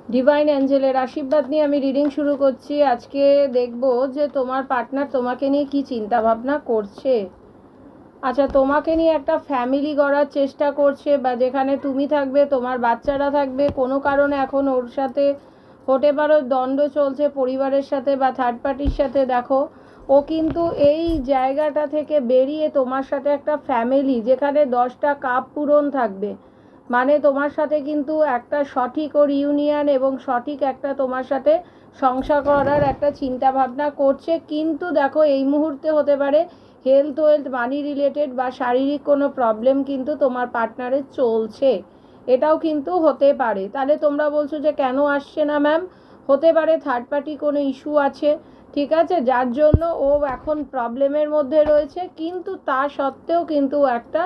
Divine অ্যাঞ্জেলের আশীর্বাদ নিয়ে আমি রিডিং শুরু করছি। আজকে দেখব যে তোমার পার্টনার তোমাকে নিয়ে কি চিন্তা ভাবনা করছে। আচ্ছা, তোমাকে নিয়ে একটা ফ্যামিলি গড়ার চেষ্টা করছে, বা যেখানে তুমি থাকবে, তোমার বাচ্চারা থাকবে। কোনো কারণে এখন ওর সাথে হতে পারো দ্বন্দ্ব চলছে পরিবারের সাথে বা থার্ড পার্টির সাথে। দেখো, ও কিন্তু এই জায়গাটা থেকে বেরিয়ে তোমার সাথে একটা ফ্যামিলি, যেখানে 10টা কাপ পূরণ থাকবে, মানে তোমার সাথে কিন্তু একটা সঠিক ওর ইউনিয়ন এবং সঠিক একটা তোমার সাথে সংসার করার একটা চিন্তা ভাবনা করছে। কিন্তু দেখো, এই মুহূর্তে হতে পারে হেলথ মানি রিলেটেড বা শারীরিক কোনো প্রবলেম কিন্তু তোমার পার্টনারের চলছে, এটাও কিন্তু হতে পারে। তাহলে তোমরা বলছো যে কেন আসছে না ম্যাম? হতে পারে থার্ড পার্টি কোনো ইস্যু আছে, ঠিক আছে, যার জন্য ও এখন প্রবলেমের মধ্যে রয়েছে। কিন্তু তা সত্ত্বেও কিন্তু একটা